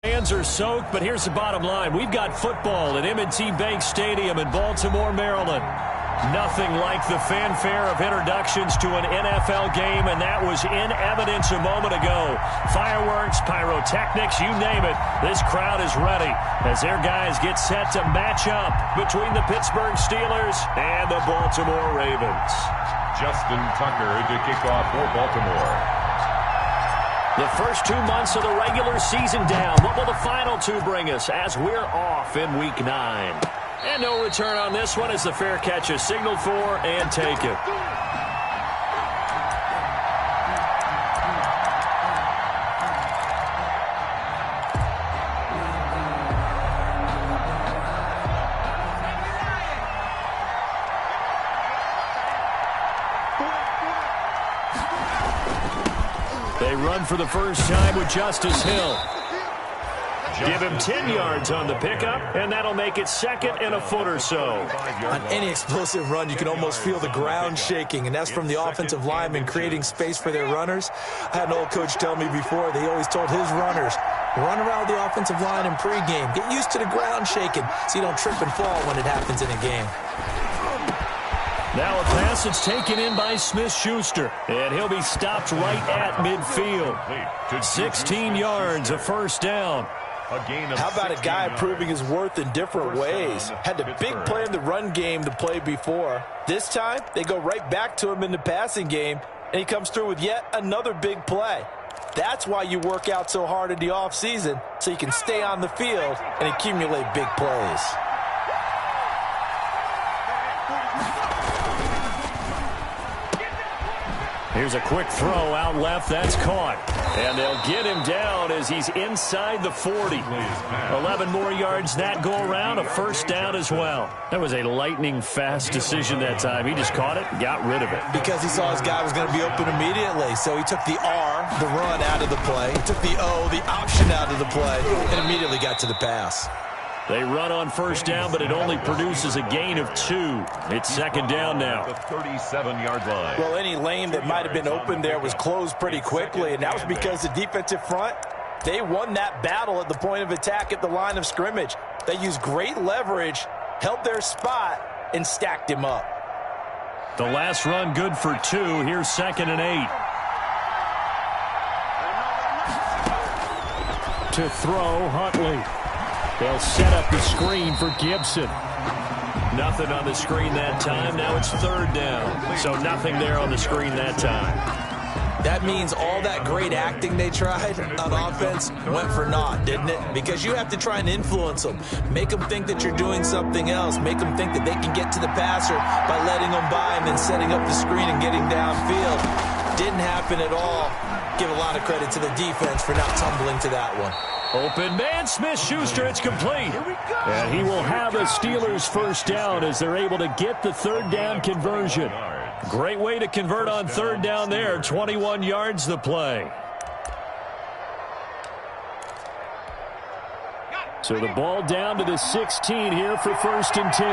Hands are soaked, but here's the bottom line. We've got football at M&T Bank Stadium in Baltimore, Maryland. Nothing like the fanfare of introductions to an NFL game, and that was in evidence a moment ago. Fireworks, pyrotechnics, you name it. This crowd is ready as their guys get set to match up between the Pittsburgh Steelers and the Baltimore Ravens. Justin Tucker to kick off for Baltimore. The first 2 months of the regular season down. What will the final two bring us as we're off in Week 9? And no return on this one as the fair catch is signaled for and taken. They run for the first time with Justice Hill. Give him 10 yards on the pickup, and that'll make it second and a foot or so. On any explosive run, you can almost feel the ground shaking, and that's from the offensive linemen creating space for their runners. I had an old coach tell me before, they always told his runners, run around the offensive line in pregame. Get used to the ground shaking so you don't trip and fall when it happens in a game. Now a pass that's taken in by Smith-Schuster, and he'll be stopped right at midfield. 16 yards, a first down. How about a guy proving his worth in different ways? Had the big play in the run game to play before. This time, they go right back to him in the passing game, and he comes through with yet another big play. That's why you work out so hard in the offseason, so you can stay on the field and accumulate big plays. Here's a quick throw out left. That's caught. And they'll get him down as he's inside the 40. 11 more yards that go around. A first down as well. That was a lightning-fast decision that time. He just caught it and got rid of it. Because he saw his guy was going to be open immediately. So he took the R, the run, out of the play. He took the O, the option, out of the play, and immediately got to the pass. They run on first down, but it only produces a gain of 2. It's second down now. The 37-yard line. Well, any lane that might have been open there was closed pretty quickly, and that was because the defensive front, they won that battle at the point of attack at the line of scrimmage. They used great leverage, held their spot, and stacked him up. The last run good for 2. Here's second and 8. To throw, Huntley. They'll set up the screen for Gibson. Nothing on the screen that time. Now it's third down. So nothing there on the screen that time. That means all that great acting they tried on offense went for naught, didn't it? Because you have to try and influence them. Make them think that you're doing something else. Make them think that they can get to the passer by letting them by and then setting up the screen and getting downfield. Didn't happen at all. Give a lot of credit to the defense for not tumbling to that one. Open man, Smith-Schuster, it's complete. And he will have a Steelers first down as they're able to get the third down conversion. Great way to convert on third down there. 21 yards the play. So the ball down to the 16 here for first and 10.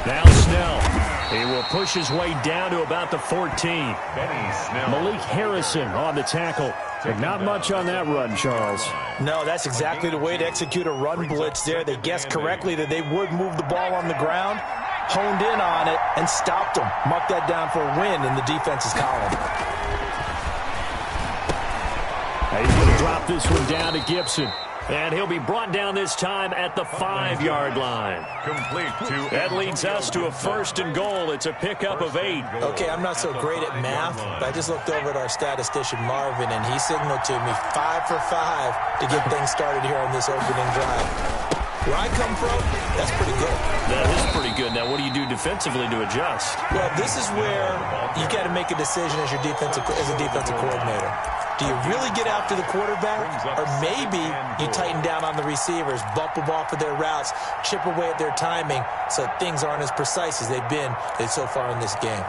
Now Snell. He will push his way down to about the 14. Malik Harrison on the tackle. But not much on that run, Charles. No, that's exactly the way to execute a run blitz there. They guessed correctly that they would move the ball on the ground, honed in on it, and stopped them. Mark that down for a win in the defense's column. He's going to drop this one down to Gibson. And he'll be brought down this time at the 5-yard line. Complete to that leads us to a first and goal. It's a pickup of 8. Okay, I'm not so great at math, but I just looked over at our statistician, Marvin, and he signaled to me 5 for 5 to get things started here on this opening drive. Where I come from, that's pretty good. That is pretty good. Now, what do you do defensively to adjust? Well, this is where you got to make a decision as a defensive coordinator. Do you really get after the quarterback, or maybe you tighten down on the receivers, bump them off of their routes, chip away at their timing so things aren't as precise as they've been so far in this game?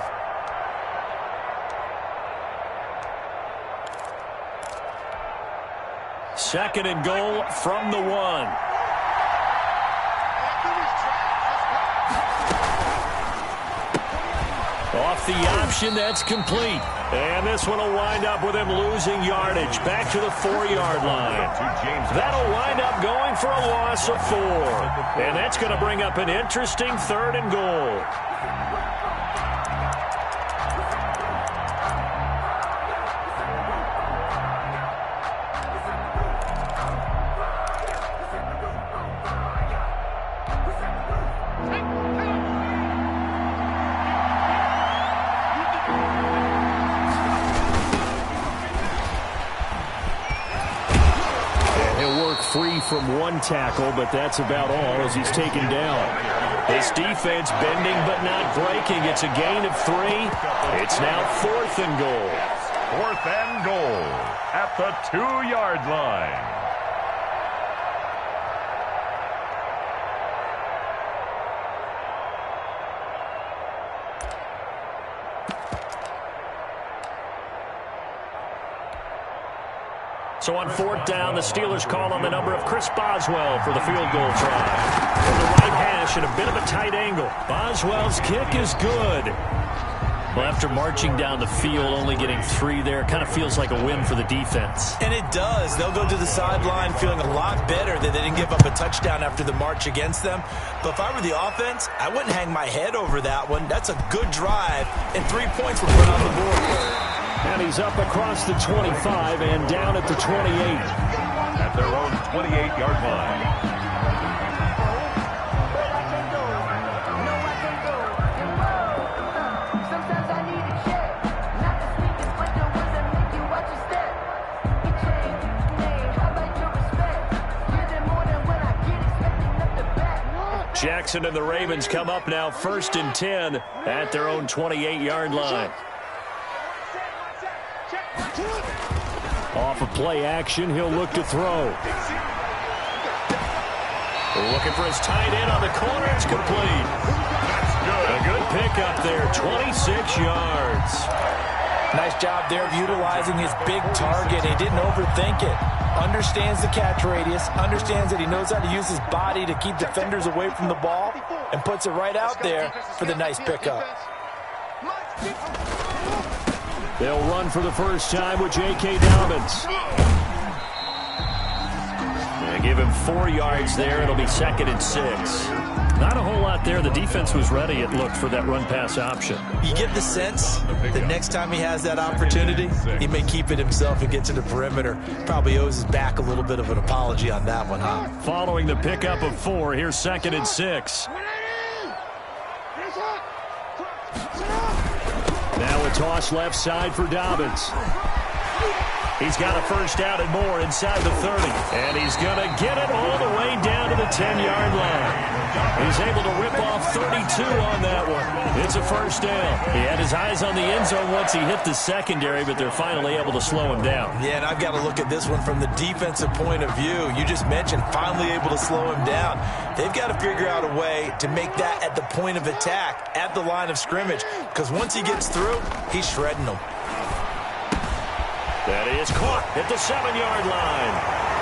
Second and goal from the 1. Off the option, that's complete. And this one will wind up with him losing yardage. Back to the 4-yard line. That'll wind up going for a loss of 4. And that's going to bring up an interesting 3rd and goal. Free from one tackle, but that's about all as he's taken down. This defense bending but not breaking. It's a gain of 3. It's now 4th and goal. 4th and goal at the 2-yard line. So on 4th down, the Steelers call on the number of Chris Boswell for the field goal try. From the right hash at a bit of a tight angle. Boswell's kick is good. Well, after marching down the field, only getting 3 there, kind of feels like a win for the defense. And it does. They'll go to the sideline feeling a lot better that they didn't give up a touchdown after the march against them. But if I were the offense, I wouldn't hang my head over that one. That's a good drive, and 3 points were put on the board. And he's up across the 25 and down at the 28. At their own 28-yard line. Jackson and the Ravens come up now 1st and 10 at their own 28-yard line. Off of play action, he'll look to throw. Looking for his tight end on the corner. It's complete. A good pickup there, 26 yards. Nice job there of utilizing his big target. He didn't overthink it. Understands the catch radius, understands that he knows how to use his body to keep defenders away from the ball, and puts it right out there for the nice pickup. They'll run for the first time with J.K. Dobbins. They give him 4 yards there. It'll be 2nd and 6. Not a whole lot there. The defense was ready, it looked, for that run-pass option. You get the sense that next time he has that opportunity, he may keep it himself and get to the perimeter. Probably owes his back a little bit of an apology on that one, huh? Following the pickup of 4, here's 2nd and 6. Now a toss left side for Dobbins. He's got a first down and more inside the 30. And he's going to get it all the way down to the 10-yard line. He's able to rip off 32 on that one. It's a first down. He had his eyes on the end zone once he hit the secondary, but they're finally able to slow him down. Yeah, and I've got to look at this one from the defensive point of view. You just mentioned finally able to slow him down. They've got to figure out a way to make that at the point of attack, at the line of scrimmage, because once he gets through, he's shredding them. That is caught at the 7-yard line.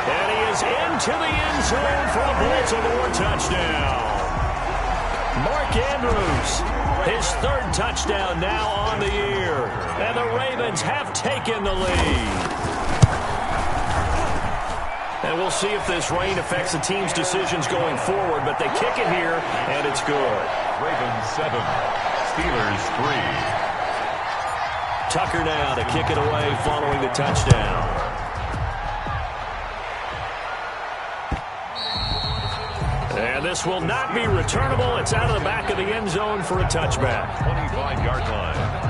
And he is into the end zone for a Baltimore touchdown. Mark Andrews, his 3rd touchdown now on the year. And the Ravens have taken the lead. And we'll see if this rain affects the team's decisions going forward, but they kick it here, and it's good. Ravens 7, Steelers 3. Tucker now to kick it away following the touchdown. And this will not be returnable. It's out of the back of the end zone for a touchback. 25-yard line.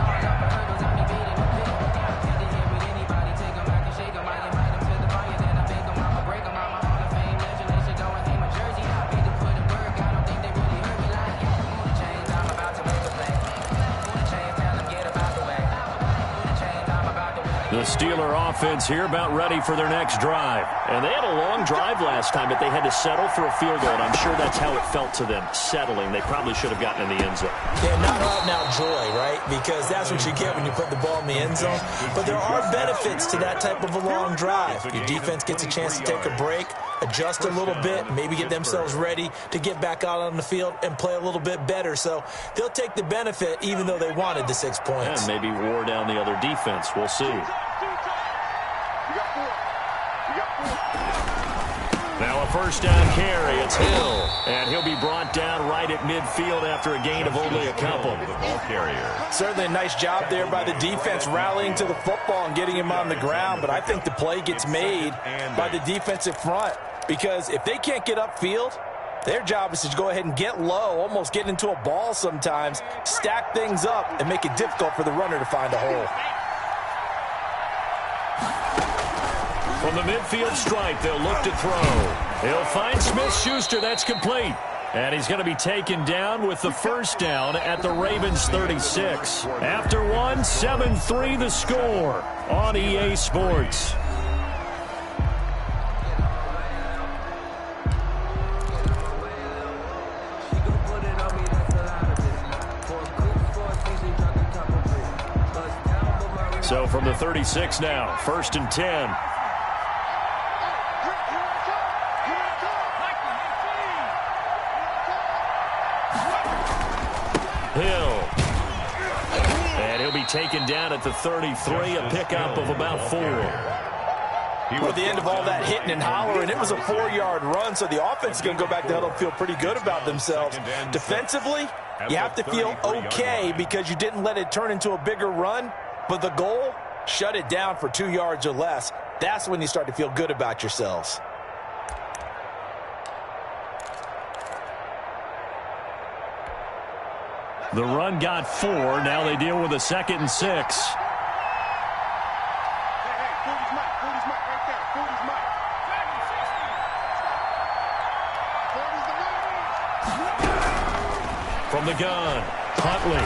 The Steeler offense here about ready for their next drive. And they had a long drive last time, but they had to settle for a field goal. And I'm sure that's how it felt to them, settling. They probably should have gotten in the end zone. Yeah, not out-and-out joy, right? Because that's what you get when you put the ball in the end zone. But there are benefits to that type of a long drive. Your defense gets a chance to take a break. adjust a little bit, maybe get themselves ready to get back out on the field and play a little bit better. So they'll take the benefit even though they wanted the 6 points. And maybe wore down the other defense. We'll see. Now a first down carry. It's Hill. And he'll be brought down right at midfield after a gain of only a couple. The ball carrier. Certainly a nice job there by the defense rallying to the football and getting him on the ground. But I think the play gets made by the defensive front. Because if they can't get upfield, their job is to go ahead and get low, almost get into a ball sometimes, stack things up, and make it difficult for the runner to find a hole. From the midfield stripe, they'll look to throw. He'll find Smith-Schuster. That's complete. And he's going to be taken down with the first down at the Ravens 36. After one, 7-3 the score on EA Sports. So from the 36 now, 1st and 10. Hill. And he'll be taken down at the 33, a pickup of about 4. At the end of all that hitting and hollering, it was a 4-yard run, so the offense is going to go back down and feel pretty good about themselves. Defensively, you have to feel okay because you didn't let it turn into a bigger run, but the goal, shut it down for 2 yards or less. That's when you start to feel good about yourselves. The run got 4. Now they deal with a 2nd and 6. From the gun, Huntley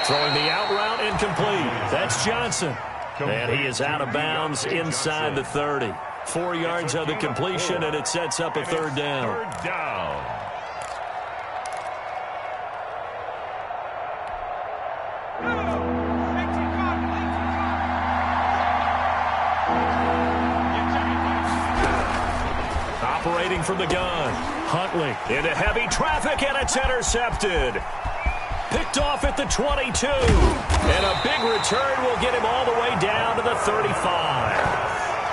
throwing the out route incomplete. That's Johnson. And he is out of bounds inside the 30. 4 yards on the completion, and it sets up a 3rd down. Third down. Operating from the gun, Huntley into heavy traffic, and it's intercepted. Picked off at the 22. And a big return will get him all the way down to the 35.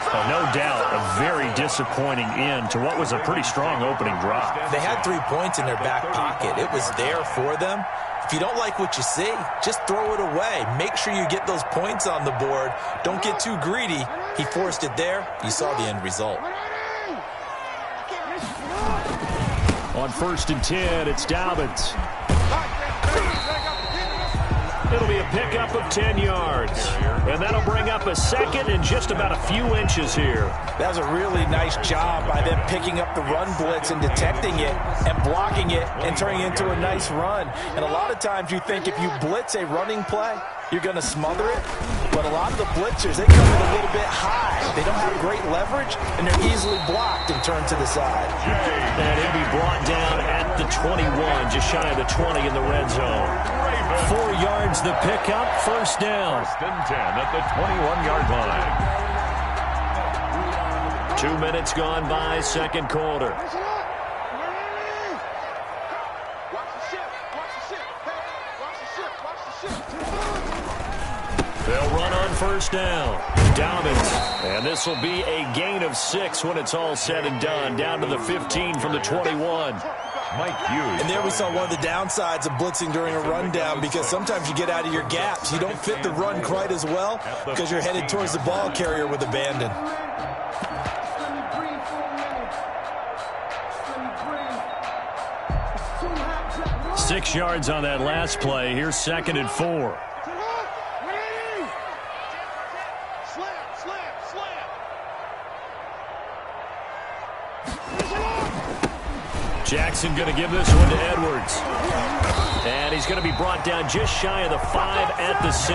Oh, no doubt a very disappointing end to what was a pretty strong opening drive. They had 3 points in their back pocket. It was there for them. If you don't like what you see, just throw it away. Make sure you get those points on the board. Don't get too greedy. He forced it there. You saw the end result. On 1st and 10, it's Dobbins. It'll be a pickup of 10 yards. And that'll bring up a 2nd and just about a few inches here. That was a really nice job by them picking up the run blitz and detecting it and blocking it and turning it into a nice run. And a lot of times you think if you blitz a running play, you're going to smother it. But a lot of the blitzers, they come in a little bit high. They don't have great leverage, and they're easily blocked and turned to the side. And he'll be brought down at the 21, just shy of the 20 in the red zone. 4 yards the pickup, 1st down. 1st and 10 at the 21-yard line. 2 minutes gone by, 2nd quarter. They'll run on 1st down. Dobbins. And this will be a gain of 6 when it's all said and done. Down to the 15 from the 21. Mike Hughes. And there we saw one of the downsides of blitzing during a rundown, because sometimes you get out of your gaps. You don't fit the run quite as well because you're headed towards the ball carrier with abandon. Six yards on that last play. Here's 2nd and 4. Jackson going to give this one to Edwards. And he's going to be brought down just shy of the 5 at the 6.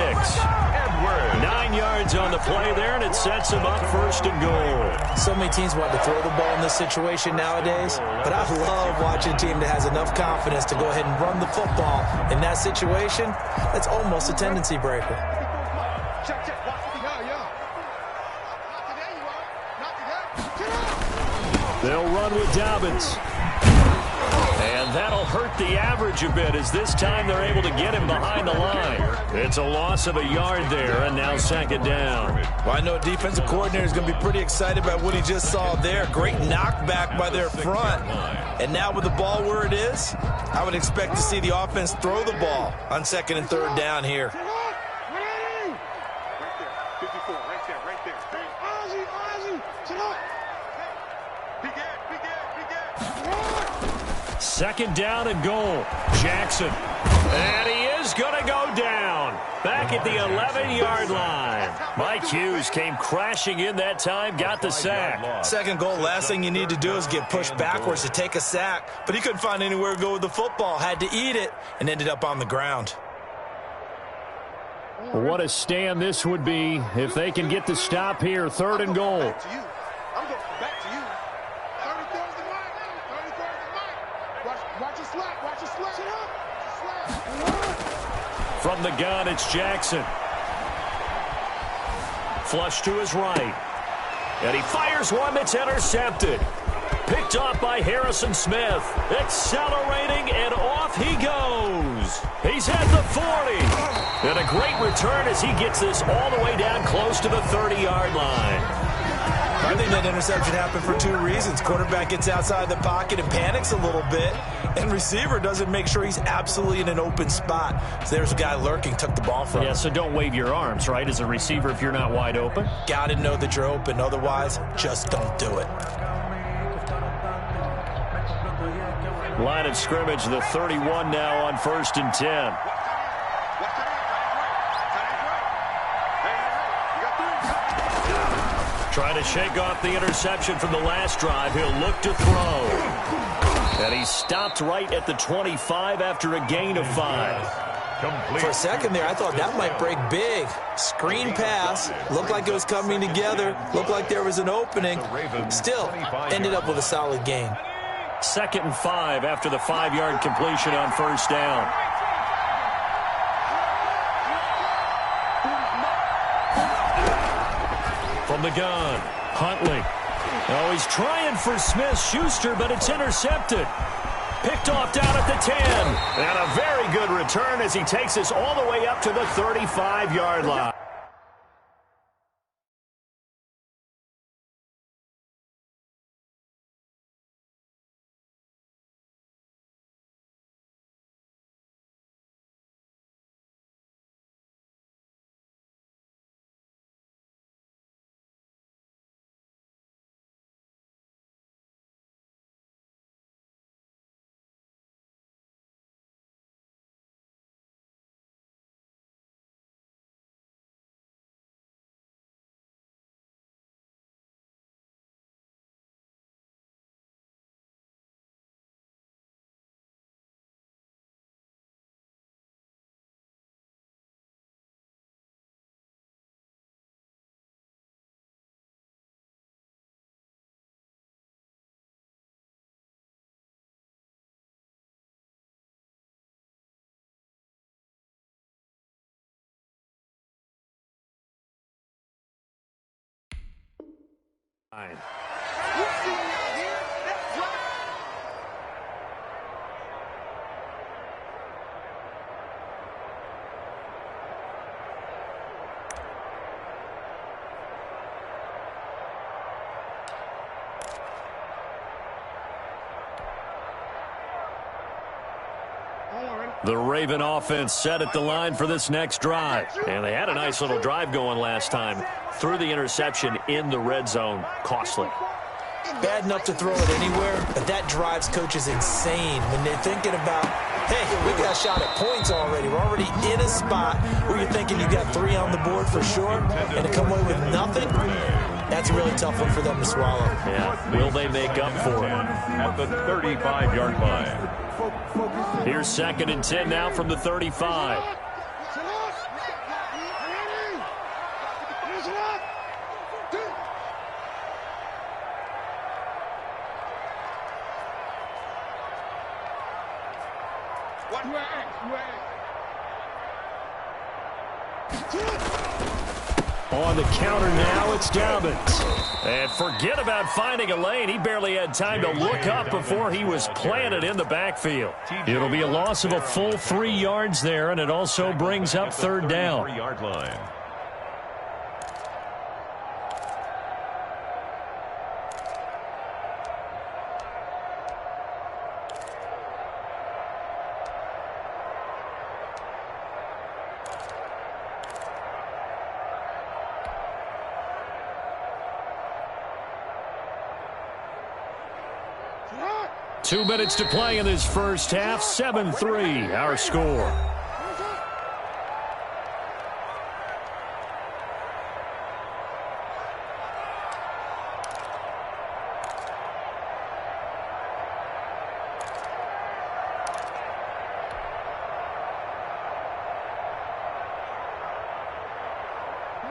9 yards on the play there, and it sets him up 1st and goal. So many teams want to throw the ball in this situation nowadays, but I love watching a team that has enough confidence to go ahead and run the football. In that situation, that's almost a tendency breaker. They'll run with Dobbins. And that'll hurt the average a bit as this time they're able to get him behind the line. It's a loss of a yard there, and now second down. Well, I know defensive coordinator is going to be pretty excited about what he just saw there. Great knockback by their front. And now with the ball where it is, I would expect to see the offense throw the ball on second and third down here. Second down and goal. Jackson. And he is going to go down. Back at the 11-yard line. Mike Hughes came crashing in that time, got the sack. Second goal, last thing you need to do is get pushed backwards to take a sack. But he couldn't find anywhere to go with the football. Had to eat it and ended up on the ground. What a stand this would be if they can get the stop here. Third and goal. From the gun, it's Jackson. Flush to his right. And he fires one that's intercepted. Picked off by Harrison Smith. Accelerating, and off he goes. He's at the 40. And a great return as he gets this all the way down close to the 30-yard line. I think that interception happened for two reasons. Quarterback gets outside the pocket and panics a little bit, and receiver doesn't make sure he's absolutely in an open spot. So there's a guy lurking, took the ball from him. Yeah, so don't wave your arms, right, as a receiver if you're not wide open. Got to know that you're open. Otherwise, just don't do it. Line of scrimmage, the 31 now on 1st and 10. Trying to shake off the interception from the last drive. He'll look to throw. And he stopped right at the 25 after a gain of 5. For a second there, I thought that might break big. Screen pass. Looked like it was coming together. Looked like there was an opening. Still, ended up with a solid gain. 2nd and 5 after the 5-yard completion on 1st down. From the gun, Huntley. Oh, he's trying for Smith-Schuster, but it's intercepted. Picked off down at the 10. And a very good return as he takes us all the way up to the 35-yard line. The Raven offense set at the line for this next drive. And they had a nice little drive going last time. Threw the interception in the red zone. Costly. Bad enough to throw it anywhere, but that drives coaches insane when they're thinking about, hey, we got a shot at points already. We're already in a spot where you're thinking you got 3 on the board for sure, and to come away with nothing, that's a really tough one for them to swallow. Yeah, will they make up for it? At the 35-yard line. Here's 2nd and 10 now from the 35. On the counter now, it's Dobbins. And forget about finding a lane. He barely had time to look up before he was planted in the backfield. It'll be a loss of a full 3 yards there, and it also brings up third down. 3-yard line. Two minutes to play in this first half. 7-3, our score.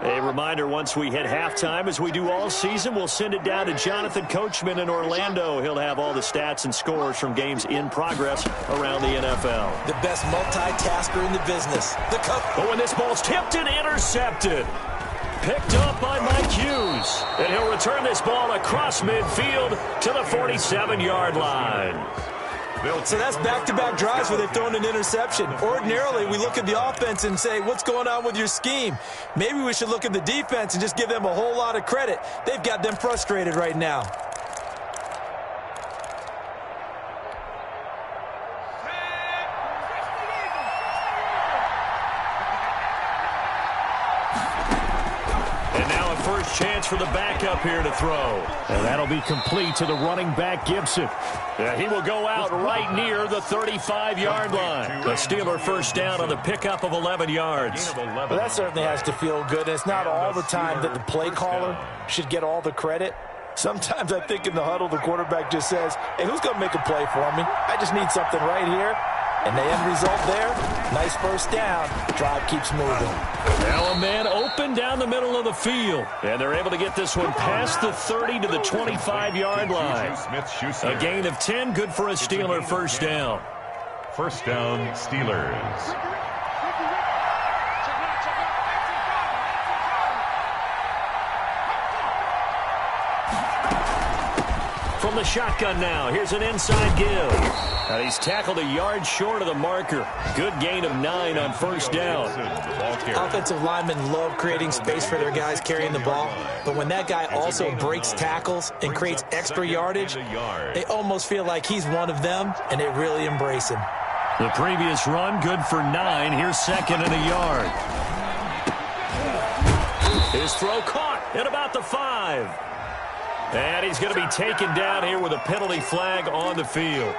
A reminder, once we hit halftime, as we do all season, we'll send it down to Jonathan Coachman in Orlando. He'll have all the stats and scores from games in progress around the NFL. The best multitasker in the business. Oh, and this ball's tipped and intercepted. Picked up by Mike Hughes. And he'll return this ball across midfield to the 47-yard line. So that's back-to-back drives where they've thrown an interception. Ordinarily, we look at the offense and say, what's going on with your scheme? Maybe we should look at the defense and just give them a whole lot of credit. They've got them frustrated right now. Chance for the backup here to throw. And that'll be complete to the running back, Gibson. He will go out right near the 35-yard line. A Steeler first down on the pickup of 11 yards. Well, that certainly has to feel good. It's not all the time that the play caller should get all the credit. Sometimes I think in the huddle, the quarterback just says, hey, who's going to make a play for me? I just need something right here. And the end result there, nice first down. Drive keeps moving. Now a man open down the middle of the field. And they're able to get this one past the 30 to the 25-yard line. A gain of 10, good for a Steeler first down. First down, Steelers. From the shotgun now, here's an inside give. And he's tackled a yard short of the marker. Good gain of 9 on first down. Offensive linemen love creating space for their guys carrying the ball. But when that guy also breaks tackles and creates extra yardage, they almost feel like he's one of them, and they really embrace him. The previous run, good for 9. Here's second and a yard. His throw caught at about the 5. And he's going to be taken down here with a penalty flag on the field.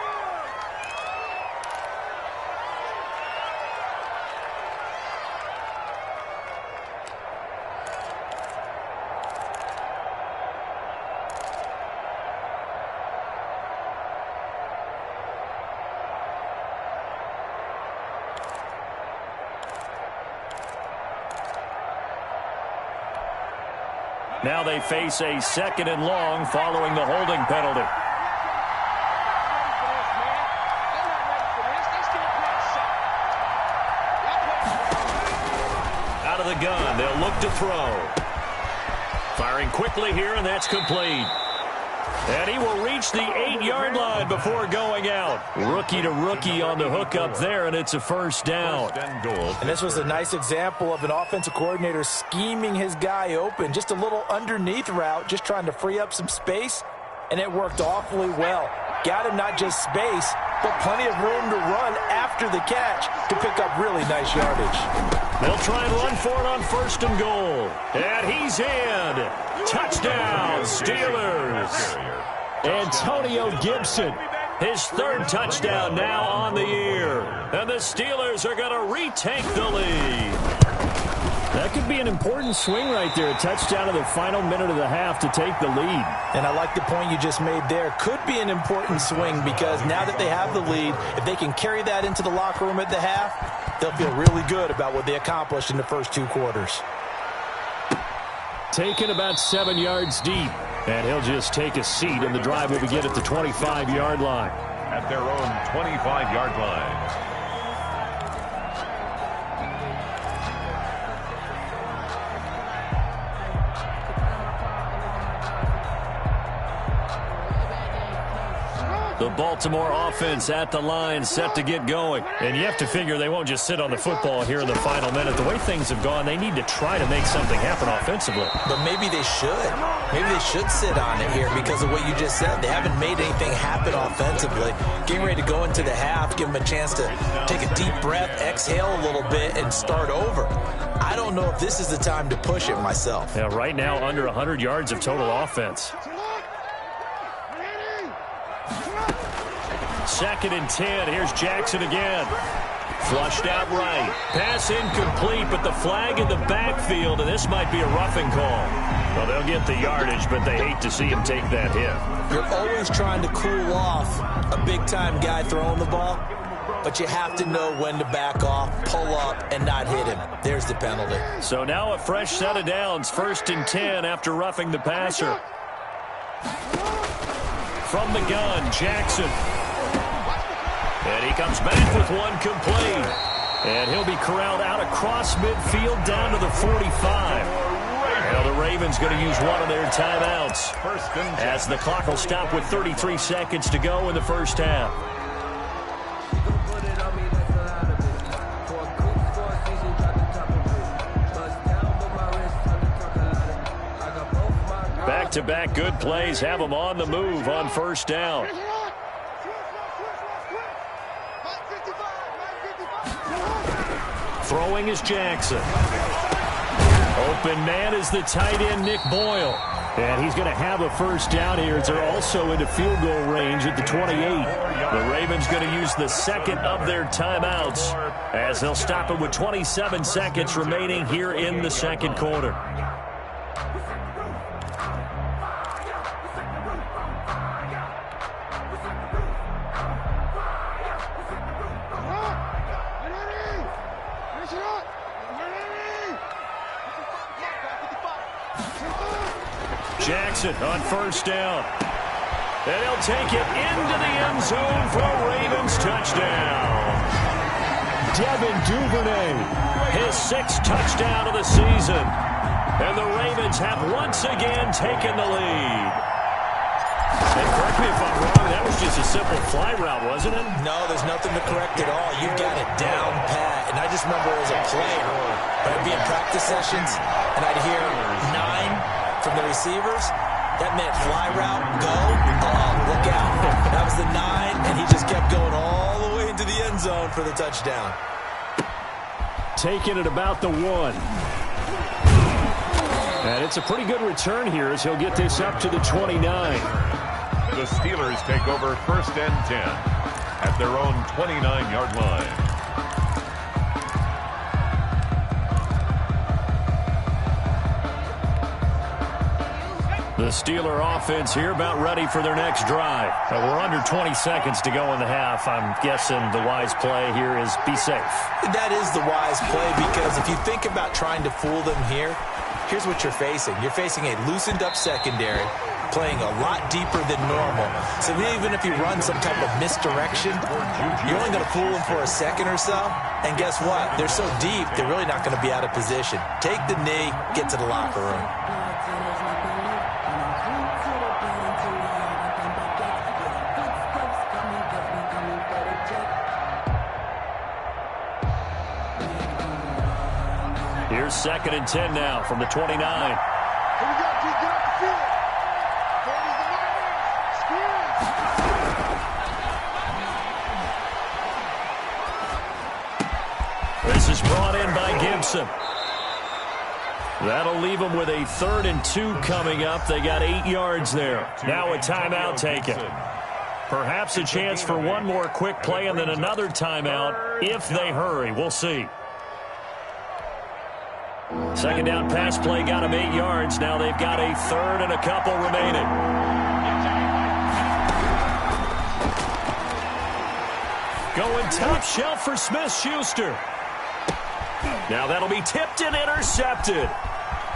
Now they face a second and long following the holding penalty. Out of the gun, they'll look to throw. Firing quickly here, and that's complete. And he will reach the 8-yard line before going out. Rookie to rookie on the hookup there, and it's a first down. And this was a nice example of an offensive coordinator scheming his guy open. Just a little underneath route, just trying to free up some space, and it worked awfully well. Got him not just space, but plenty of room to run after the catch to pick up really nice yardage. They'll try and run for it on first and goal. And he's in. Touchdown, Steelers. Antonio Gibson, his third touchdown now on the year. And the Steelers are going to retake the lead. That could be an important swing right there. A touchdown in the final minute of the half to take the lead. And I like the point you just made there. Could be an important swing because now that they have the lead, if they can carry that into the locker room at the half, they'll feel really good about what they accomplished in the first 2 quarters. Taken about 7 yards deep. And he'll just take a seat, and the drive will begin at the 25-yard line. At their own 25-yard line. The Baltimore offense at the line, set to get going. And you have to figure they won't just sit on the football here in the final minute. The way things have gone, they need to try to make something happen offensively. But maybe they should. Maybe they should sit on it here because of what you just said. They haven't made anything happen offensively. Getting ready to go into the half, give them a chance to take a deep breath, exhale a little bit, and start over. I don't know if this is the time to push it myself. Yeah, right now under 100 yards of total offense. 2nd and 10. Here's Jackson again. Flushed out right. Pass incomplete, but the flag in the backfield, and this might be a roughing call. Well, they'll get the yardage, but they hate to see him take that hit. You're always trying to cool off a big-time guy throwing the ball, but you have to know when to back off, pull up, and not hit him. There's the penalty. So now a fresh set of downs. 1st and 10 after roughing the passer. From the gun, Jackson. And he comes back with one complete. And he'll be corralled out across midfield down to the 45. Now the Ravens going to use one of their timeouts as the clock will stop with 33 seconds to go in the first half. Back-to-back good plays have them on the move on first down. Throwing is Jackson. Open man is the tight end, Nick Boyle. And he's going to have a first down here as they're also into field goal range at the 28. The Ravens going to use the second of their timeouts as they'll stop it with 27 seconds remaining here in the second quarter. Jackson on first down. And he'll take it into the end zone for a Ravens touchdown. Devin Duvernay, his 6th touchdown of the season. And the Ravens have once again taken the lead. And correct me if I'm wrong, that was just a simple fly route, wasn't it? No, there's nothing to correct at all. You've got it down pat. And I just remember as a player, when I'd be in practice sessions, and I'd hear 9 from the receivers, that meant fly route, go, look out. That was the 9, and he just kept going all the way into the end zone for the touchdown. Taking it about the 1. And it's a pretty good return here as he'll get this up to the 29. The Steelers take over 1st and 10 at their own 29-yard line. The Steeler offense here about ready for their next drive. We're under 20 seconds to go in the half. I'm guessing the wise play here is be safe. That is the wise play because if you think about trying to fool them here, here's what you're facing. You're facing a loosened-up secondary playing a lot deeper than normal. So even if you run some type of misdirection, you're only going to fool them for a second or so. And guess what? They're so deep, they're really not going to be out of position. Take the knee, get to the locker room. Here's 2nd and 10 now from the 29. This is brought in by Gibson. That'll leave them with a 3rd and 2 coming up. They got 8 yards there. Now a timeout taken. Perhaps a chance for one more quick play and then another timeout if they hurry. We'll see. 2nd down pass play got them 8 yards. Now they've got a 3rd and a couple remaining. Going top shelf for Smith-Schuster. Now that'll be tipped and intercepted.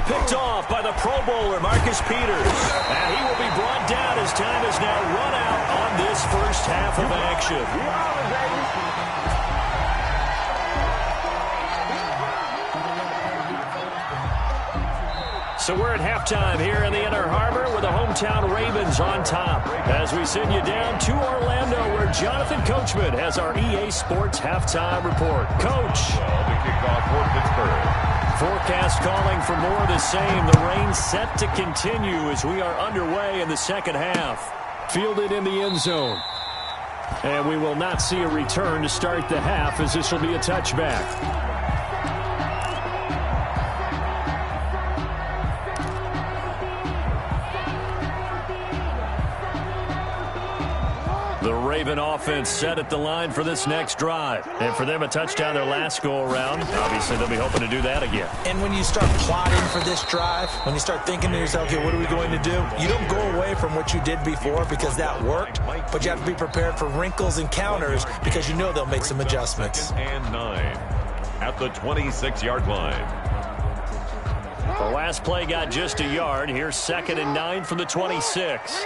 Picked off by the Pro Bowler, Marcus Peters. And he will be brought down as time has now run out on this first half of action. So we're at halftime here in the Inner Harbor with the hometown Ravens on top. As we send you down to Orlando where Jonathan Coachman has our EA Sports halftime report. Coach. The kickoff for Pittsburgh. Forecast calling for more of the same. The rain set to continue as we are underway in the second half. Fielded in the end zone. And we will not see a return to start the half as this will be a touchback. The Raven offense set at the line for this next drive. And for them, a touchdown their last go-around. Obviously, they'll be hoping to do that again. And when you start plotting for this drive, when you start thinking to yourself, okay, what are we going to do? You don't go away from what you did before because that worked, but you have to be prepared for wrinkles and counters because you know they'll make some adjustments. 2nd and 9 at the 26-yard line. The last play got just a yard. Here's 2nd and 9 from the 26.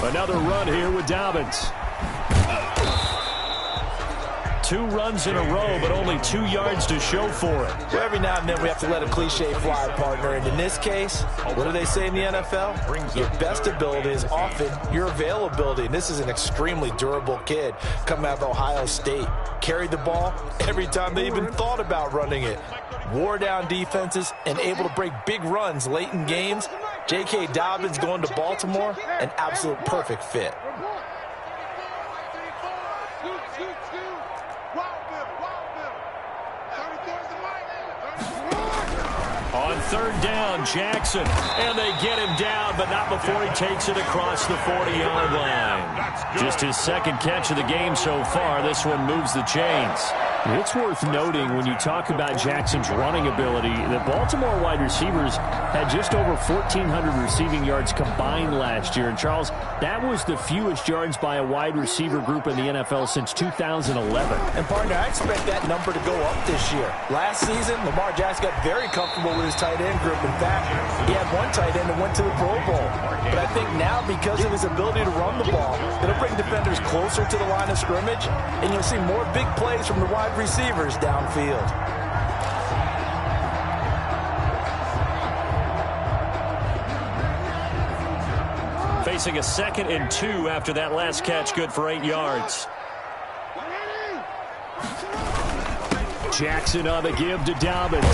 Another run here with Dobbins. 2 runs in a row, but only 2 yards to show for it. Well, every now and then we have to let a cliche fly, partner. And in this case, what do they say in the NFL? Your best ability is often your availability. And this is an extremely durable kid coming out of Ohio State. Carried the ball every time they even thought about running it. Wore down defenses and able to break big runs late in games. J.K. Dobbins going to Baltimore, an absolute perfect fit. On 3rd down, Jackson. And they get him down, but not before he takes it across the 40-yard line. Just his 2nd catch of the game so far. This one moves the chains. It's worth noting when you talk about Jackson's running ability that Baltimore wide receivers had just over 1,400 receiving yards combined last year. And, Charles, that was the fewest yards by a wide receiver group in the NFL since 2011. And, partner, I expect that number to go up this year. Last season, Lamar Jackson got very comfortable with his tight end group. In fact, he had one tight end that went to the Pro Bowl. But I think now, because of his ability to run the ball, it'll bring defenders closer to the line of scrimmage, and you'll see more big plays from the wide receivers downfield. Facing a 2nd and 2 after that last catch, good for 8 yards. Jackson on the give to Dobbins.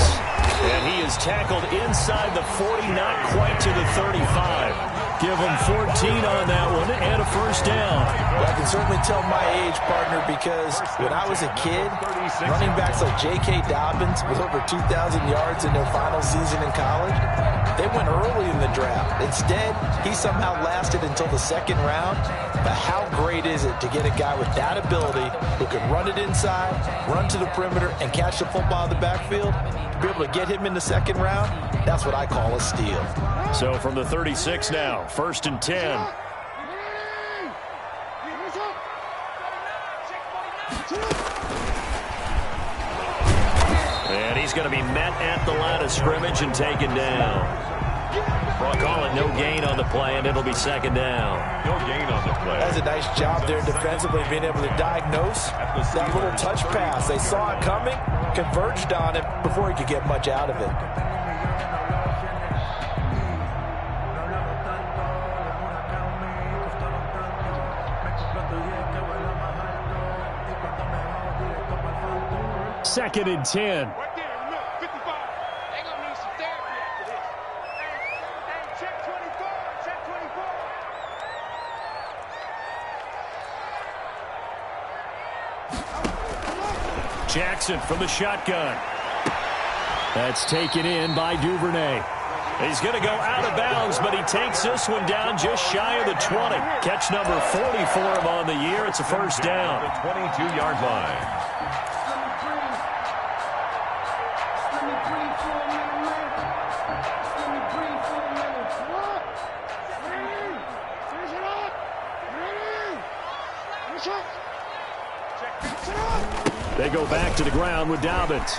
And he is tackled inside the 40, not quite to the 35. Give him 14 on that one and a 1st down. Well, I can certainly tell my age, partner, because when I was a kid, running backs like J.K. Dobbins with over 2,000 yards in their final season in college, they went early in the draft. Instead, he somehow lasted until the 2nd round. But how great is it to get a guy with that ability who can run it inside, run to the perimeter, and catch the football in the backfield? To be able to get him in the 2nd round, that's what I call a steal. So from the 36 now, 1st and 10. And he's going to be met at the line of scrimmage and taken down. Call it no gain on the play, and it'll be 2nd down. No gain on the play. That's a nice job there defensively, being able to diagnose that little touch pass. They saw it coming, converged on it before he could get much out of it. Second and 10. Jackson from the shotgun. That's taken in by Duvernay. He's going to go out of bounds, but he takes this one down just shy of the 20. Catch number 40 for him on the year. It's a 1st down. The 22-yard line. They go back to the ground with Dobbins.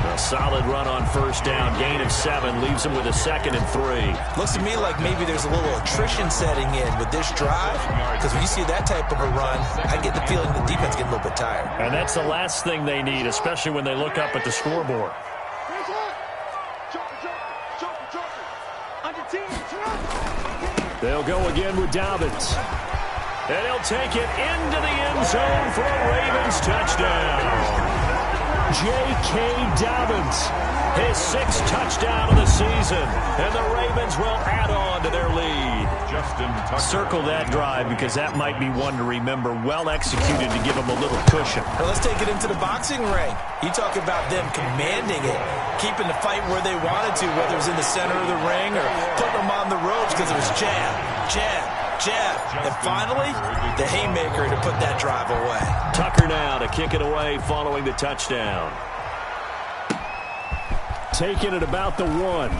The solid run on first down. Gain of 7 leaves them with a 2nd and 3. Looks to me like maybe there's a little attrition setting in with this drive, because when you see that type of a run, I get the feeling the defense getting a little bit tired. And that's the last thing they need, especially when they look up at the scoreboard. They'll go again with Dobbins. And he'll take it into the end zone for a Ravens touchdown. J.K. Dobbins, his 6th touchdown of the season. And the Ravens will add on to their lead. Circle that drive because that might be one to remember. Well executed to give them a little cushion. Well, let's take it into the boxing ring. You talk about them commanding it, keeping the fight where they wanted to, whether it was in the center of the ring or putting them on the ropes because it was jab, jab, jab. And finally, the haymaker to put that drive away. Tucker now to kick it away following the touchdown. Taking it about the 1.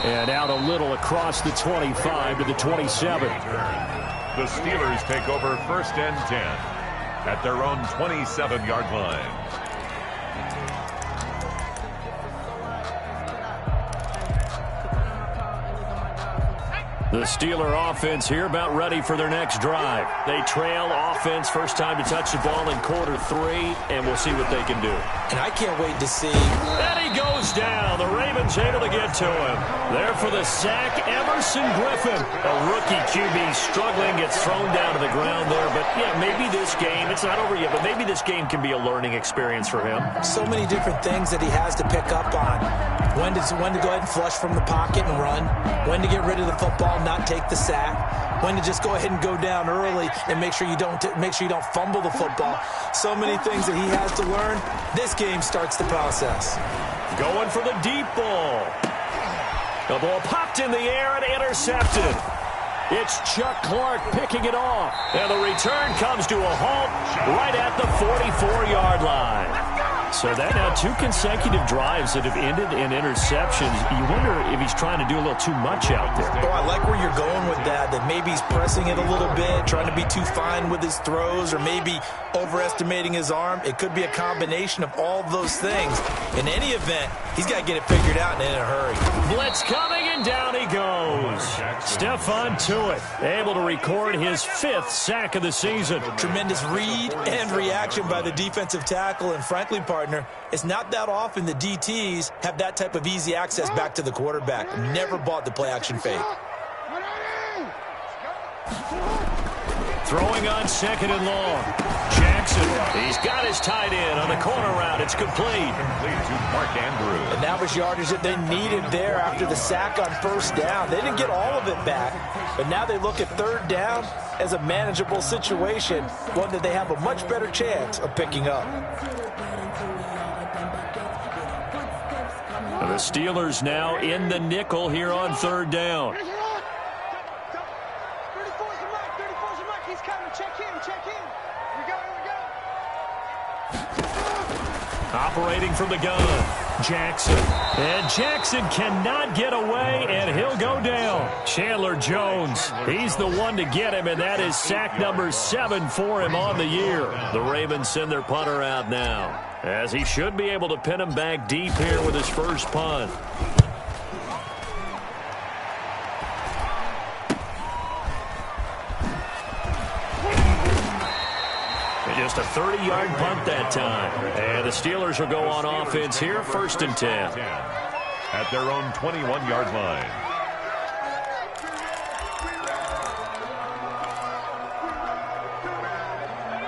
And out a little across the 25 to the 27. The Steelers take over 1st and 10 at their own 27-yard line. The Steeler offense here about ready for their next drive. They trail offense, first time to touch the ball in quarter 3, and we'll see what they can do. And I can't wait to see. And he goes down. The Ravens able to get to him. There for the sack, Emerson Griffin. A rookie QB struggling, gets thrown down to the ground there. But, yeah, maybe this game, it's not over yet, but maybe this game can be a learning experience for him. So many different things that he has to pick up on. When to go ahead and flush from the pocket and run. When to get rid of the football, not take the sack. When to just go ahead and go down early and make sure you don't fumble the football. So many things that he has to learn. This game starts the process. Going for the deep ball. The ball popped in the air and intercepted. It's Chuck Clark picking it off. And the return comes to a halt right at the 44-yard line. So that now 2 consecutive drives that have ended in interceptions. You wonder if he's trying to do a little too much out there. Oh, I like where you're going with that maybe he's pressing it a little bit, trying to be too fine with his throws, or maybe overestimating his arm. It could be a combination of all of those things. In any event, he's got to get it figured out and in a hurry. Blitz coming, and down he goes. Stephon Tuitt able to record his 5th sack of the season. Tremendous read and reaction by the defensive tackle, and frankly, partner, it's not that often the DTs have that type of easy access back to the quarterback. Never bought the play-action fake. Throwing on 2nd and long. Jackson, he's got his tight end on the corner route. It's complete. To Mark Andrews. And that was yardage that they needed there after the sack on first down. They didn't get all of it back, but now they look at 3rd down as a manageable situation, one that they have a much better chance of picking up. The Steelers now in the nickel here on 3rd down. Operating from the gun, Jackson. And Jackson cannot get away, and he'll go down. Chandler Jones, he's the one to get him, and that is sack number 7 for him on the year. The Ravens send their punter out now, as he should be able to pin him back deep here with his first punt. Just a 30-yard punt that time. And the Steelers will go on offense here, 1st and 10. At their own 21-yard line.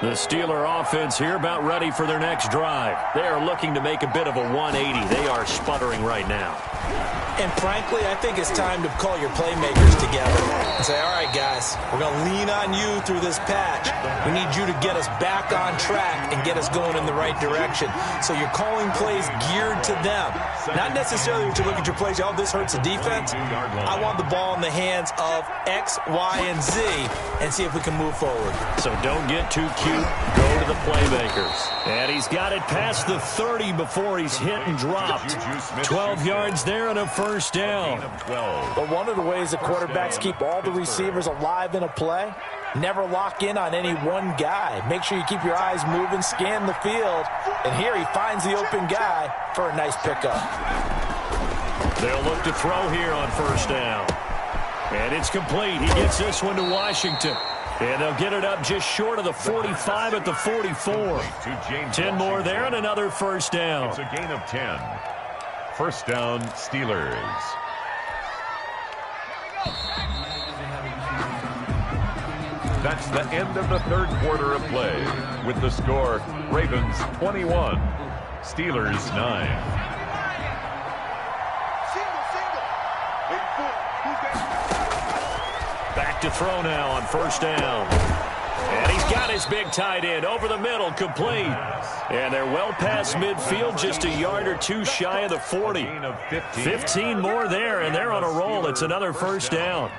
The Steeler offense here about ready for their next drive. They are looking to make a bit of a 180. They are sputtering right now. And frankly, I think it's time to call your playmakers together and say, all right, guys, we're going to lean on you through this patch. We need you to get us back on track and get us going in the right direction. So you're calling plays geared to them. Not necessarily that you look at your plays, oh, this hurts the defense. I want the ball in the hands of X, Y, and Z and see if we can move forward. So don't get too cute. Go to the playmakers. And he's got it past the 30 before he's hit and dropped. 12 yards there and a first down. But one of the ways the quarterbacks keep all the receivers alive in a play Never lock in on any one guy. Make sure you keep your eyes moving, scan the field. And here he finds the open guy for a nice pickup. They'll look to throw here on first down. And it's complete. He gets this one to Washington. And they'll get it up just short of the 45 at the 44. 10 more there and another first down. It's a gain of 10. First down, Steelers. That's the end of the third quarter of play. With the score, Ravens 21, Steelers 9. Back to throw now on first down. And he's got his big tight end over the middle, complete. And they're well past midfield, just a yard or two shy of the 40. 15 more there, and they're on a roll. It's another first down.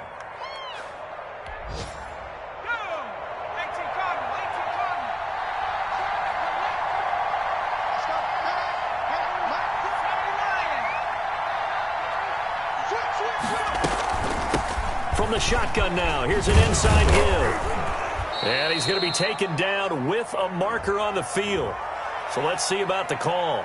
From the shotgun now, here's an inside give. And he's going to be taken down with a marker on the field. So let's see about the call.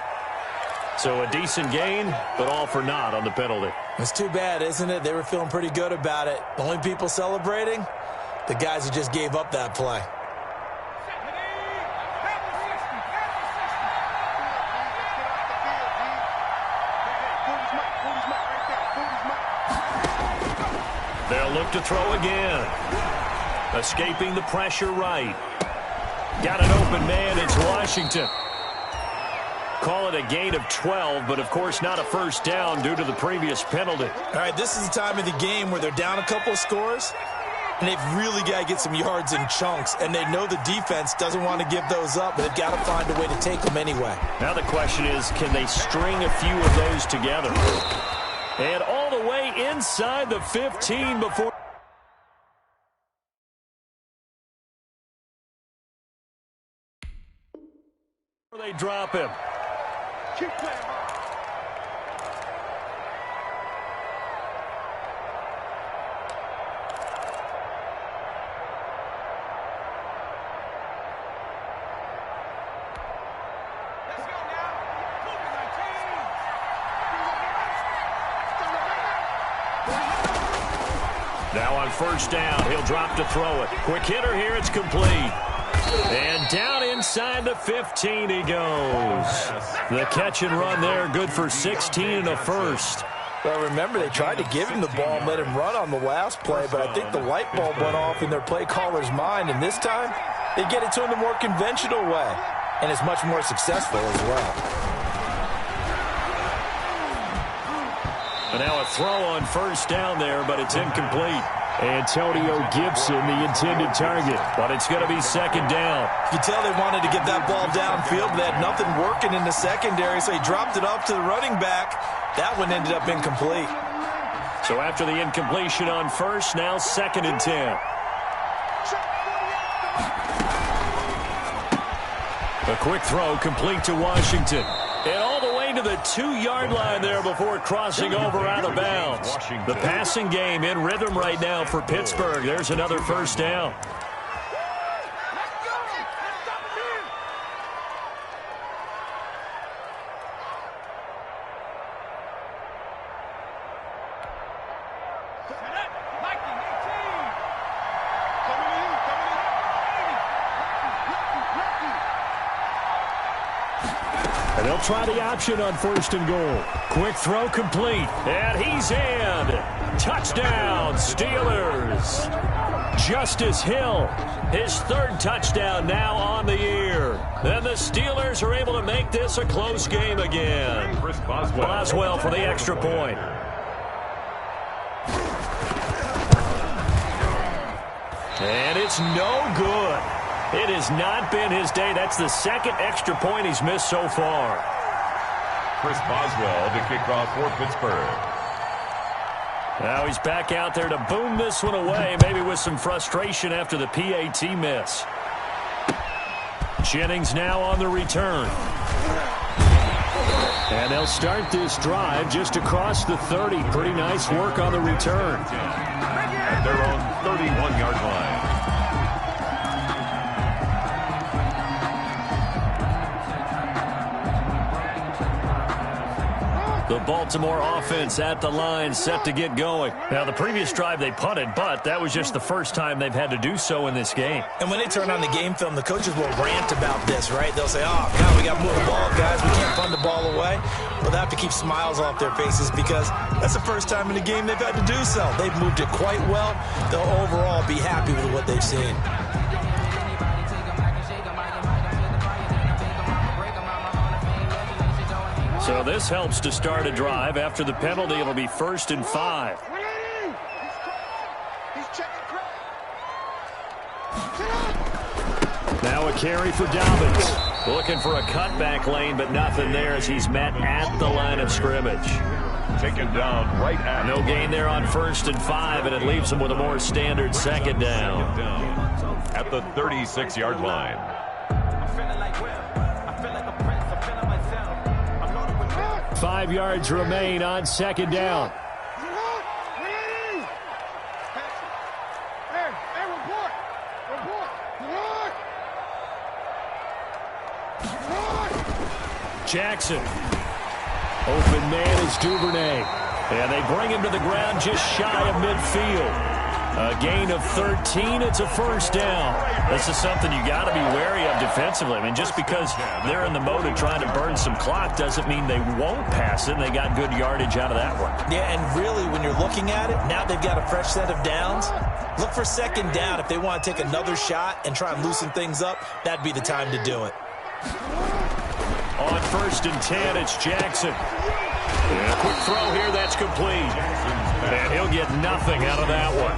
So a decent gain, but all for naught on the penalty. It's too bad, isn't it? They were feeling pretty good about it. The only people celebrating, the guys who just gave up that play. They'll look to throw again. Escaping the pressure right. Got an open man. It's Washington. Call it a gain of 12, but of course not a first down due to the previous penalty. All right, this is the time of the game where they're down a couple of scores, and they've really got to get some yards in chunks, and they know the defense doesn't want to give those up, but they've got to find a way to take them anyway. Now the question is, can they string a few of those together? And all the way inside the 15 before they drop him. Keep playing. Now on first down, he'll drop to throw it. Quick hitter here, it's complete. And down inside the 15 he goes. The catch and run there, good for 16 and a first. Well, remember, they tried to give him the ball and let him run on the last play, but I think the light bulb went off in their play caller's mind, and this time, they get it to him the more conventional way, and it's much more successful as well. And now a throw on first down there, but it's incomplete. Antonio Gibson, the intended target, but it's going to be second down. You can tell they wanted to get that ball downfield, but they had nothing working in the secondary, so he dropped it off to the running back. That one ended up incomplete. So after the incompletion on first, now second and 10. A quick throw complete to Washington. And all the way to the 2-yard line there before crossing over out of bounds. The passing game in rhythm right now for Pittsburgh. There's another first down. And they'll try the option on first and goal. Quick throw complete. And he's in. Touchdown, Steelers. Justice Hill, his third touchdown now on the year. And the Steelers are able to make this a close game again. Boswell for the extra point. And it's no good. It has not been his day. That's the second extra point he's missed so far. Chris Boswell to kick off for Pittsburgh. Now he's back out there to boom this one away, maybe with some frustration after the PAT miss. Jennings now on the return. And they'll start this drive just across the 30. Pretty nice work on the return. At their own 31-yard line. The Baltimore offense at the line, set to get going. Now, the previous drive they punted, but that was just the first time they've had to do so in this game. And when they turn on the game film, the coaches will rant about this, right? They'll say, oh, God, we got to move the ball, guys. We can't punt the ball away. But they have to keep smiles off their faces because that's the first time in the game they've had to do so. They've moved it quite well. They'll overall be happy with what they've seen. So this helps to start a drive. After the penalty, it'll be 1st and 5. Now a carry for Dobbins. Looking for a cutback lane, but nothing there as he's met at the line of scrimmage. Taken down right at. No gain there on 1st and 5, and it leaves him with a more standard second down. At the 36-yard line. 5 yards remain on 2nd down. Jackson. Open man is Duvernay. And they bring him to the ground just shy of midfield. A gain of 13. It's a 1st down. This is something you got to be wary of defensively. I mean, just because they're in the mode of trying to burn some clock doesn't mean they won't pass it, and they got good yardage out of that one. Yeah, and really, when you're looking at it, now they've got a fresh set of downs. Look for 2nd down. If they want to take another shot and try and loosen things up, that'd be the time to do it. On 1st and 10, it's Jackson. And a quick throw here, that's complete. And he'll get nothing out of that one.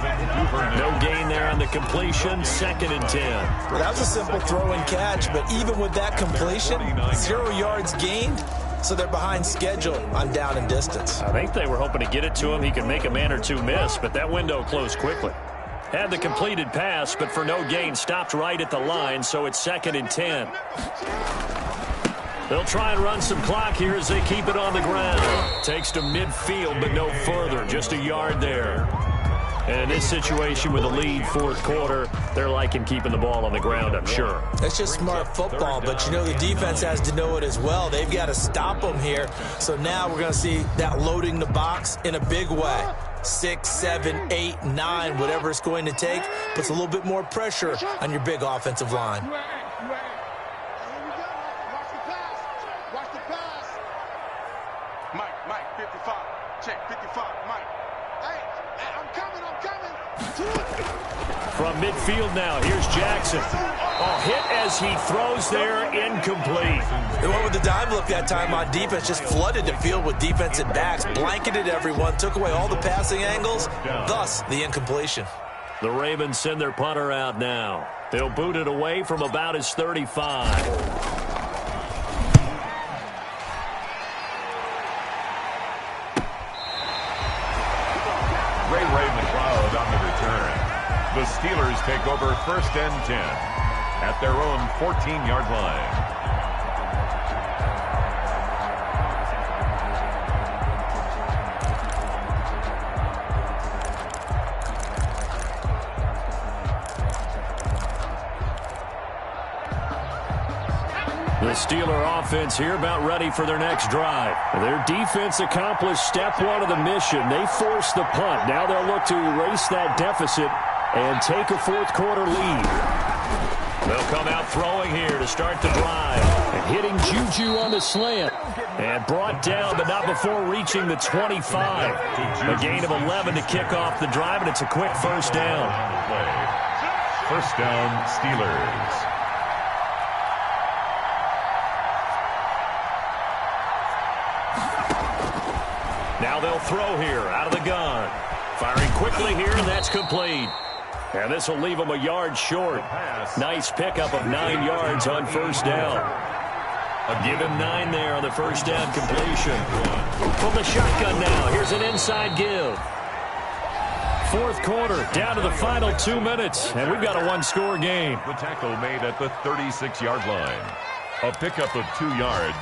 No gain there on the completion, 2nd and 10. Well, that was a simple throw and catch, but even with that completion, 0 yards gained, so they're behind schedule on down and distance. I think they were hoping to get it to him. He could make a man or two miss, but that window closed quickly. Had the completed pass, but for no gain, stopped right at the line, so it's 2nd and 10. They'll try and run some clock here as they keep it on the ground. Takes to midfield, but no further. Just a yard there. And in this situation with a lead 4th quarter, they're liking keeping the ball on the ground, I'm sure. That's just smart football, but you know the defense has to know it as well. They've got to stop them here. So now we're going to see that loading the box in a big way. 6, 7, 8, 9, whatever it's going to take, puts a little bit more pressure on your big offensive line. Mike, 55. Check, 55, Mike. Hey, I'm coming. From midfield now, here's Jackson. Oh, hit as he throws there, incomplete. They went with the dime look that time on defense, just flooded the field with defensive backs, blanketed everyone, took away all the passing angles, thus the incompletion. The Ravens send their punter out now. They'll boot it away from about his 35. The Steelers take over 1st and 10 at their own 14-yard line. The Steeler offense here about ready for their next drive. Their defense accomplished step 1 of the mission. They forced the punt. Now they'll look to erase that deficit and take a 4th quarter lead. They'll come out throwing here to start the drive. And hitting Juju on the slant. And brought down, but not before reaching the 25. A gain of 11 to kick off the drive, and it's a quick 1st down. 1st down, Steelers. Now they'll throw here out of the gun. Firing quickly here, and that's complete. And this will leave them a yard short. Nice pickup of 9 yards on 1st down. Give him 9 there on the 1st down completion. From the shotgun now, here's an inside give. 4th quarter, down to the final 2 minutes, and we've got a 1-score game. The tackle made at the 36-yard line. A pickup of 2 yards.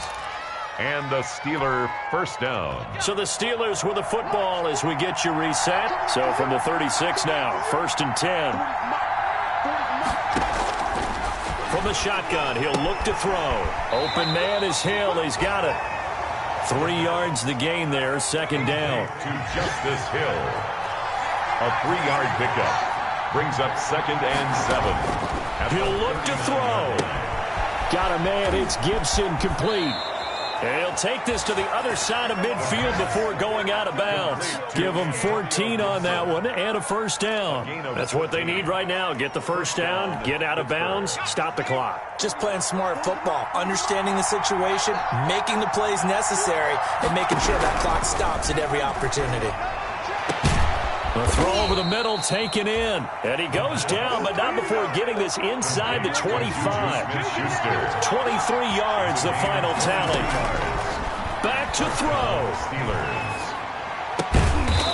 And the Steeler 1st down. So the Steelers with the football as we get you reset. So from the 36 now, 1st and 10. From the shotgun, he'll look to throw. Open man is Hill. He's got it. 3 yards the gain there, second down. To Justice Hill. A 3-yard pickup. Brings up 2nd and 7. He'll look to throw. Got a man. It's Gibson, complete. And he'll take this to the other side of midfield before going out of bounds. Give them 14 on that one and a first down. That's what they need right now. Get the first down, get out of bounds, stop the clock. Just playing smart football, understanding the situation, making the plays necessary, and making sure that clock stops at every opportunity. The throw over the middle taken in. And he goes down, but not before getting this inside the 25. 23 yards, the final tally. Back to throw.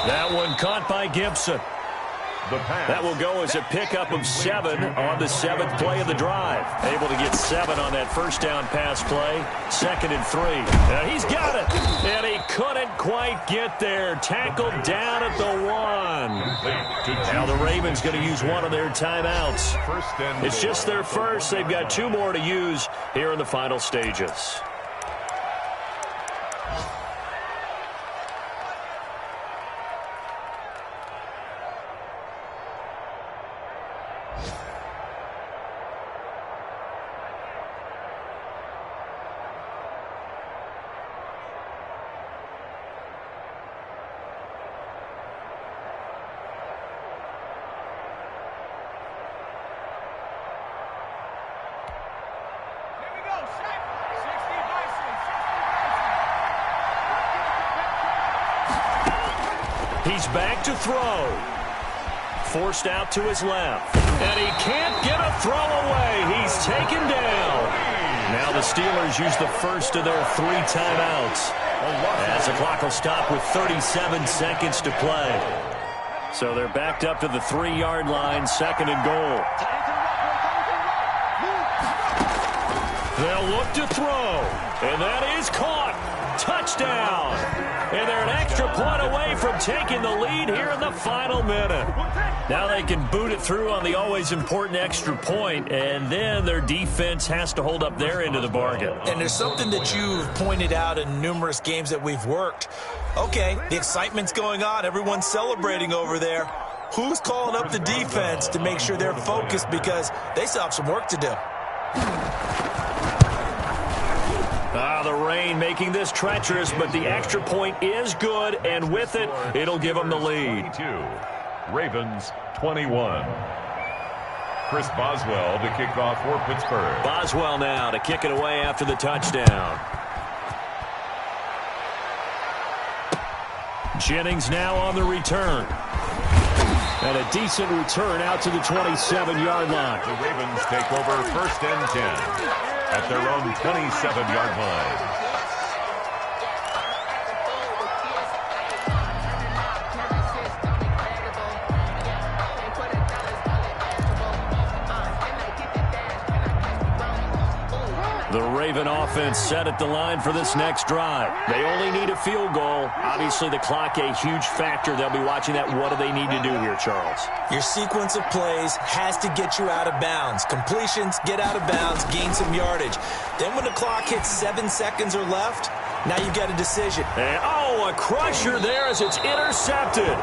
That one caught by Gibson. That will go as a pickup of 7 on the 7th play of the drive. Able to get 7 on that first down pass play. 2nd and 3. Now he's got it. And he couldn't quite get there. Tackled down at the 1. Now the Ravens going to use one of their timeouts. It's just their first. They've got 2 more to use here in the final stages. He's back to throw. Forced out to his left. And he can't get a throw away. He's taken down. Now the Steelers use the first of their 3 timeouts. As the clock will stop with 37 seconds to play. So they're backed up to the 3-yard line, 2nd and goal. They'll look to throw. And that is caught. Touchdown. And they're an extra point away from taking the lead here in the final minute. Now they can boot it through on the always important extra point, and then their defense has to hold up their end of the bargain. And there's something that you've pointed out in numerous games that we've worked. Okay, the excitement's going on. Everyone's celebrating over there. Who's calling up the defense to make sure they're focused, because they still have some work to do. The rain making this treacherous, but the extra point is good, and with it, it'll give them the lead. Ravens 21. Chris Boswell to kick off for Pittsburgh. Boswell now to kick it away after the touchdown. Jennings now on the return. And a decent return out to the 27-yard line. The Ravens take over 1st and 10 at their own 27-yard line. The Raven offense set at the line for this next drive. They only need a field goal. Obviously, the clock a huge factor. They'll be watching that. What do they need to do here, Charles? Your sequence of plays has to get you out of bounds. Completions, get out of bounds, gain some yardage. Then when the clock hits 7 seconds or left, now you get a decision. And, a crusher there as it's intercepted.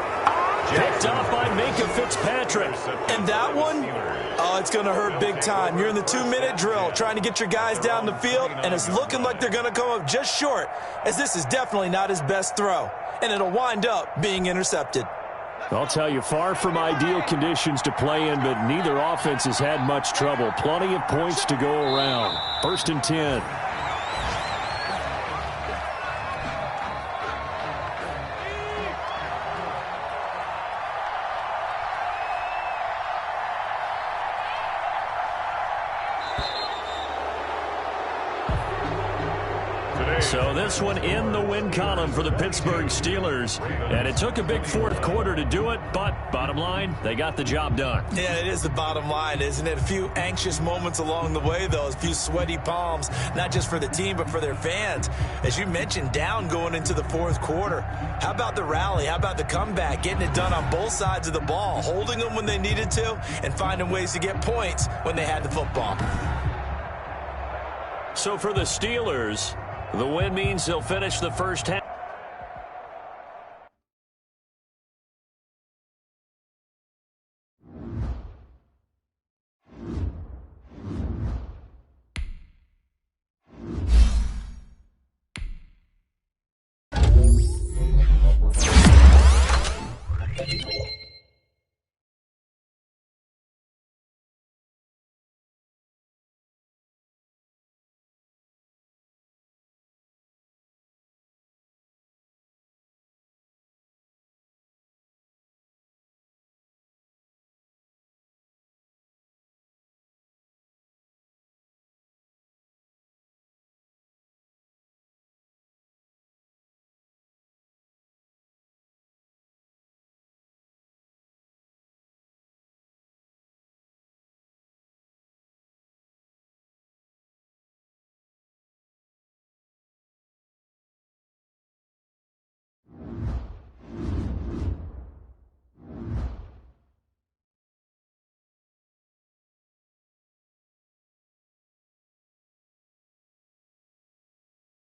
Picked up by Minka Fitzpatrick. And that one, it's going to hurt big time. You're in the 2-minute drill trying to get your guys down the field, and it's looking like they're going to come up just short, as this is definitely not his best throw. And it'll wind up being intercepted. I'll tell you, far from ideal conditions to play in, but neither offense has had much trouble. Plenty of points to go around. 1st and 10. So this one in the win column for the Pittsburgh Steelers. And it took a big 4th quarter to do it, but bottom line, they got the job done. Yeah, it is the bottom line, isn't it? A few anxious moments along the way, though. A few sweaty palms, not just for the team, but for their fans. As you mentioned, down going into the 4th quarter. How about the rally? How about the comeback? Getting it done on both sides of the ball, holding them when they needed to, and finding ways to get points when they had the football. So for the Steelers, The win means they'll finish the first half.